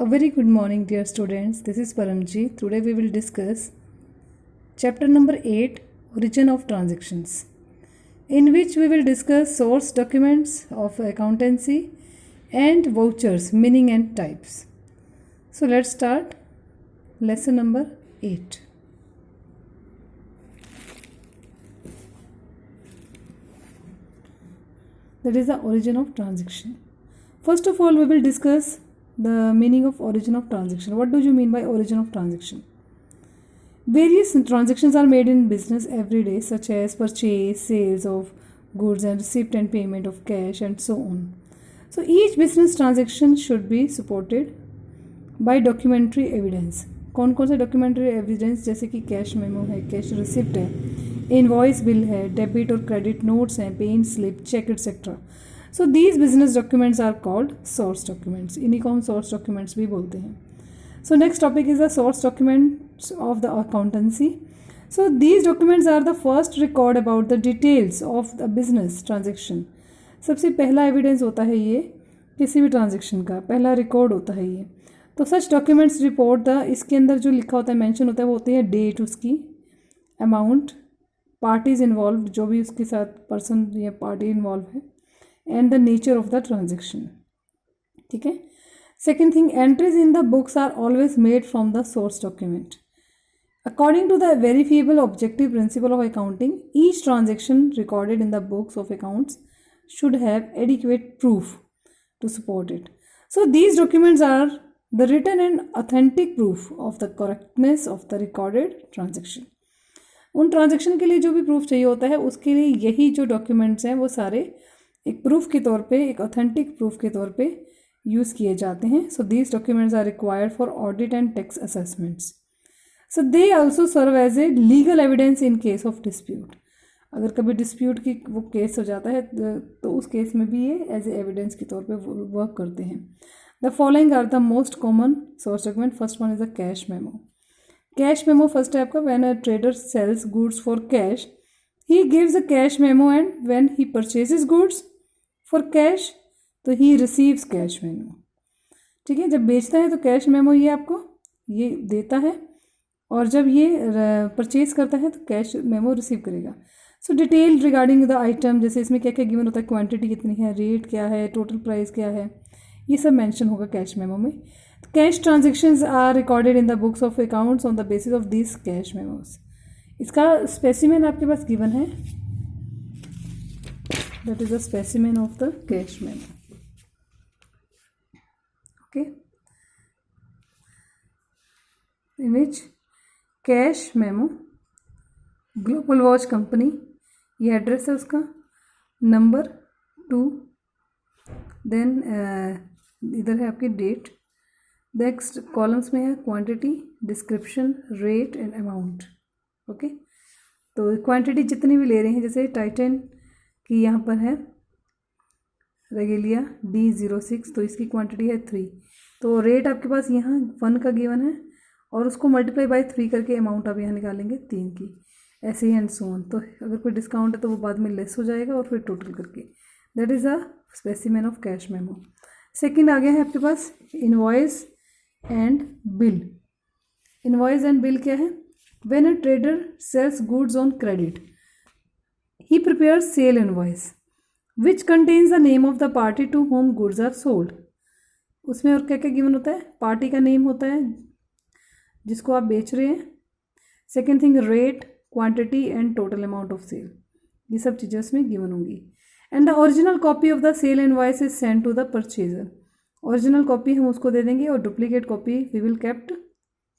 A very good morning, dear students. This is Paramji. Today we will discuss chapter number 8, Origin of Transactions, in which we will discuss source documents of accountancy and vouchers, meaning and types. So let's start lesson number 8. That is the origin of transaction. First of all, we will discuss the meaning of origin of transaction. What do you mean by origin of transaction? Various transactions are made in business every day, such as purchase, sales of goods, and receipt and payment of cash, and so on. So each business transaction should be supported by documentary evidence. कौन कौन सा documentary evidence? जैसे कि cash memo है, cash receipt है, invoice bill है, debit और credit notes हैं, pay in slip, cheque etcetera. So these business documents are called source documents. इन्हीं को हम सोर्स डॉक्यूमेंट्स भी बोलते हैं. So next topic is the source documents of the accountancy. So these documents are the first record about the details of the business transaction. सबसे पहला evidence होता है ये किसी भी ट्रांजेक्शन का, पहला रिकॉर्ड होता है ये. तो सच डॉक्यूमेंट्स रिपोर्ट द, इसके अंदर जो लिखा होता है, मेंशन होता है, वो होती है डेट उसकी, अमाउंट, पार्टीज इन्वॉल्व, जो भी उसके साथ पर्सन या पार्टी इन्वॉल्व है, and the nature of the transaction. ठीक है. Second thing, entries in the books are always made from the source document. According to the verifiable objective principle of accounting, each transaction recorded in the books of accounts should have adequate proof to support it. So these documents are the written and authentic proof of the correctness of the recorded transaction. उन transaction के लिए जो भी proof चाहिए होता है, उसके लिए यही जो डॉक्यूमेंट्स हैं वो सारे एक प्रूफ के तौर पे, एक ऑथेंटिक प्रूफ के तौर पे यूज़ किए जाते हैं. So these documents are required for audit and tax assessments. So they also serve as a legal evidence in case of dispute. अगर कभी डिस्प्यूट की वो केस हो जाता है तो उस केस में भी ये एज ए एविडेंस के तौर पे वर्क करते हैं. The following are the most common source document. First one is the cash memo. Cash memo first है आपका. When a trader sells goods for cash, he gives a cash memo, and when he purchases goods for cash, तो he receives cash memo. ठीक है. जब बेचता है तो cash memo ये आपको ये देता है, और जब ये परचेज करता है तो कैश मेमो रिसीव करेगा. सो डिटेल रिगार्डिंग द आइटम, जैसे इसमें क्या क्या गिवन होता है, क्वांटिटी कितनी है, रेट क्या है, टोटल प्राइस क्या है, ये सब मेंशन होगा कैश मेमो में. Cash transactions are recorded in the books of accounts on the basis of this cash memos. इसका स्पेसिमेन आपके पास गिवन है. That is the specimen of the cash memo. Okay. In which cash memo, Global Watch company, ये address है उसका, number 2, then इधर है आपकी डेट, नेक्स्ट कॉलम्स में है quantity, description, rate and amount. Okay. तो क्वांटिटी जितनी भी ले रहे हैं, जैसे टाइटन की यहाँ पर है रेगेलिया D06, तो इसकी क्वांटिटी है 3. तो रेट आपके पास यहाँ 1 का गिवन है, और उसको मल्टीप्लाई बाय 3 करके अमाउंट आप यहाँ निकालेंगे 3 की. ऐसे ही एंड सो ऑन. तो अगर कोई डिस्काउंट है तो वो बाद में लेस हो जाएगा, और फिर टोटल करके. That is a specimen of cash memo. Second आ गया है आपके पास invoice and bill. Invoice and bill क्या है? When a trader sells goods on credit, he prepares sale invoice which contains the name of the party to whom goods are sold. उसमें और क्या क्या गिवन होता है? पार्टी का name होता है जिसको आप बेच रहे हैं. Second thing, rate, quantity and total amount of sale, ये सब चीज़ें उसमें गिवन होंगी. And the original copy of the sale invoice is send to the purchaser. Original copy हम उसको दे देंगे, और duplicate copy we will kept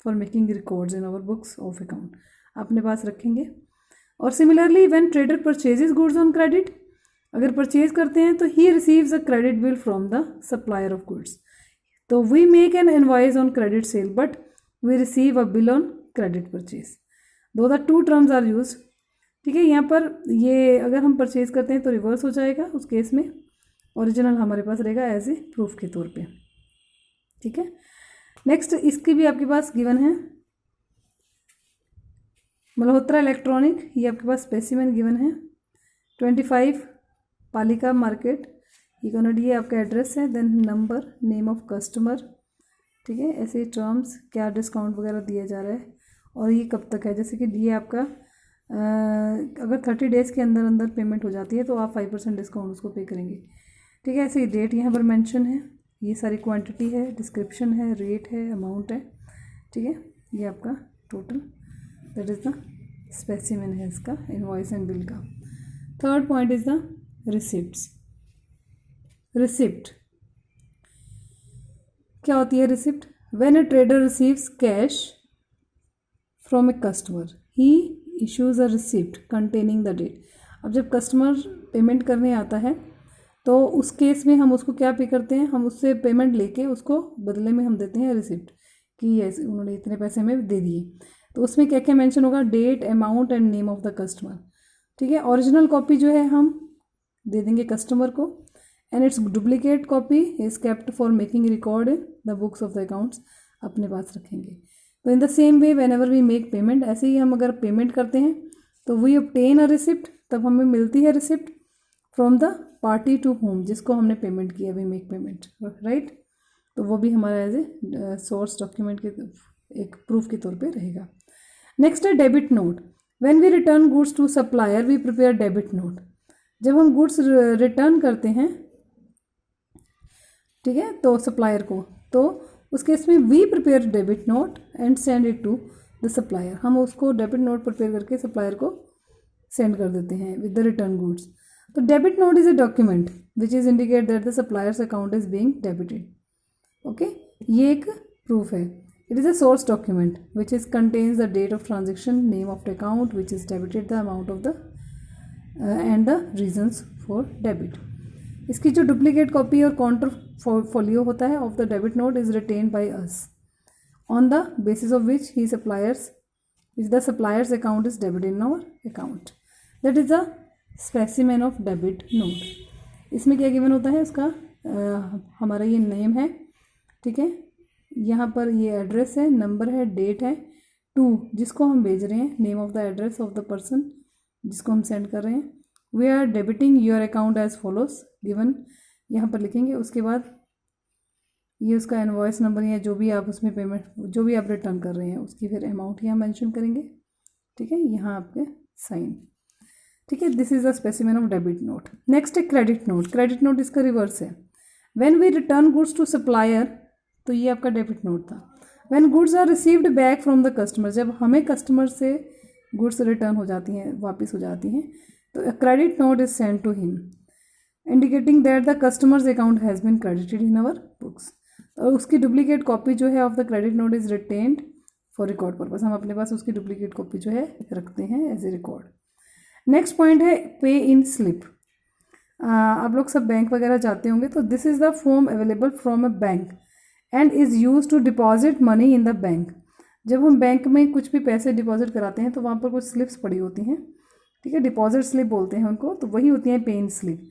for making records in our books of account. अपने पास रखेंगे. और similarly when trader purchases goods on credit, अगर परचेज करते हैं तो he receives a credit bill from the supplier of goods. तो we make an invoice on credit sale but we receive a bill on credit purchase. Though the two terms are use. ठीक है. यहाँ पर ये अगर हम purchase करते हैं तो रिवर्स हो जाएगा, उस केस में ओरिजिनल हमारे पास रहेगा एज ए प्रूफ के तौर पे. ठीक है. नेक्स्ट, इसकी भी आपके पास गिवन है मल्होत्रा इलेक्ट्रॉनिक, ये आपके पास स्पेसिमेन गिवन है. 25 पालिका मार्केट, ये कॉन्वर्ट, ये आपका एड्रेस है. Then number, name of customer, ठीक है, ऐसे टर्म्स, क्या डिस्काउंट वगैरह दिया जा रहा है और ये कब तक है। जैसे कि ये आपका अगर 30 डेज़ के अंदर अंदर पेमेंट हो जाती है तो आप 5% डिस्काउंट उसको पे करेंगे। ठीक है, ऐसे ही डेट यहाँ पर मेंशन है, ये सारी क्वांटिटी है, डिस्क्रिप्शन है, रेट है, अमाउंट है। ठीक है, ये आपका total that is the specimen है इसका इनवॉइस एंड बिल का। Third point is the receipts. Receipt क्या होती है? Receipt, when a trader receives cash from a customer he issues a receipt containing the date. अब जब कस्टमर पेमेंट करने आता है तो उस केस में हम उसको क्या पे करते हैं, हम उससे पेमेंट लेके उसको बदले में हम देते हैं रिसिप्ट कि ऐसे उन्होंने इतने पैसे में दे दिए। तो उसमें क्या क्या मेंशन होगा? Date, amount and name of the customer. ठीक है, ओरिजिनल कॉपी जो है हम दे देंगे कस्टमर को and its duplicate copy is kept for making record in the books of the accounts, अपने पास रखेंगे। तो in the same way whenever we make payment, ऐसे ही हम अगर पेमेंट करते हैं तो वी ऑब्टेन अ रिसिप्ट, तब हमें मिलती है receipt from the party to whom, जिसको हमने पेमेंट किया, वी मेक पेमेंट, राइट। तो वो भी हमारा एज ए सोर्स डॉक्यूमेंट के एक प्रूफ के तौर पे रहेगा। नेक्स्ट है debit note. When we return goods to supplier we prepare debit note. जब हम गुड्स रिटर्न करते हैं, ठीक है, तो सप्लायर को, तो उस केस में we prepare debit note and send it to the supplier. हम उसको डेबिट नोट प्रिपेयर करके सप्लायर को सेंड कर देते हैं विद द रिटर्न गुड्स। तो debit note is a document which is indicate that the supplier's account is being debited. Okay, ये एक प्रूफ है। It is a source document which is contains the date of transaction, name of the account which is debited, the amount of the and the reasons for debit. इसकी जो duplicate copy और counter folio होता है of the debit note is retained by us on the basis of which he suppliers the supplier's account is debited in our account. That is the specimen of debit note. इसमें क्या given होता है? उसका हमारा ये name है, ठीक है, यहाँ पर ये एड्रेस है, नंबर है, डेट है, टू जिसको हम भेज रहे हैं, name of the address of the person जिसको हम सेंड कर रहे हैं। We are debiting your account as follows, given यहाँ पर लिखेंगे। उसके बाद ये उसका इनवॉइस नंबर या जो भी आप उसमें पेमेंट, जो भी आप रिटर्न कर रहे हैं उसकी फिर अमाउंट यहाँ मेंशन करेंगे। ठीक है, यहाँ आपके साइन। ठीक है, this is the specimen of debit note. Next है क्रेडिट नोट। क्रेडिट नोट इसका रिवर्स है। When we return goods to supplier, तो ये आपका डेबिट नोट था। When goods are received back from the customer, जब हमें कस्टमर से गुड्स रिटर्न हो जाती हैं, वापस हो जाती हैं, तो credit note is send to him indicating that the customer's account has been credited in our books. और उसकी डुप्लीकेट कॉपी जो है of the credit note is retained for record purpose. हम अपने पास उसकी डुप्लीकेट कॉपी जो है रखते हैं as a record. Next point है पे इन स्लिप। आप लोग सब बैंक वगैरह जाते होंगे, तो this is the form available from a bank and is use to deposit money in the bank. जब हम बैंक में कुछ भी पैसे डिपॉजिट कराते हैं तो वहाँ पर कुछ स्लिप्स पड़ी होती हैं, ठीक है, डिपॉजिट स्लिप बोलते हैं उनको, तो वही होती हैं पे इन स्लिप।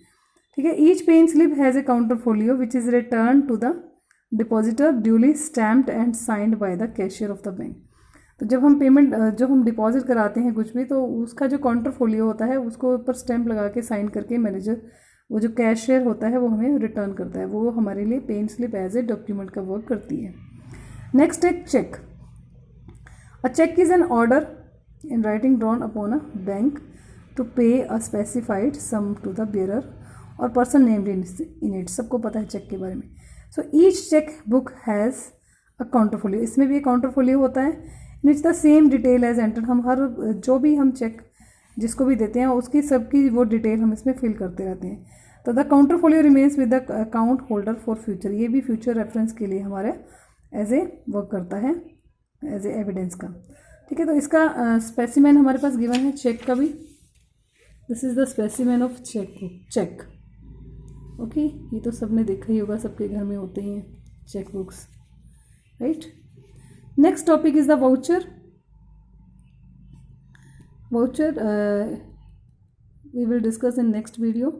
ठीक है, each pay in slip has a counter folio which is return to the depositor duly stamped and signed by the cashier of the bank. तो जब हम पेमेंट, जब हम डिपॉजिट कराते हैं कुछ भी, तो उसका जो काउंटर फोलियो होता है उसको ऊपर स्टैम्प लगा के साइन करके मैनेजर, वो जो कैशियर होता है, वो हमें रिटर्न करता है। वो हमारे लिए pay in slip as a document का वर्क करती है। नेक्स्ट है cheque. A cheque is an order in writing drawn upon a bank to pay a specified sum to the bearer or person named in it. सबको पता है cheque के बारे में। So each cheque book has a counter folio. इसमें भी एक counter folio होता है in which the same detail as enter. हम हर जो भी हम चेक जिसको भी देते हैं उसकी सबकी वो डिटेल हम इसमें फिल करते रहते हैं। तो the counter folio remains with the account holder for future. ये भी फ्यूचर रेफरेंस के लिए हमारे एज ए वर्क करता है, एज ए एविडेंस का। ठीक है, तो इसका स्पेसिमेन हमारे पास गिवन है चेक का भी। This is the specimen of cheque. Okay, ये तो सबने देखा ही होगा, सबके घर में होते ही हैं cheque books, right. Next topic is the voucher. Voucher we will discuss in next video.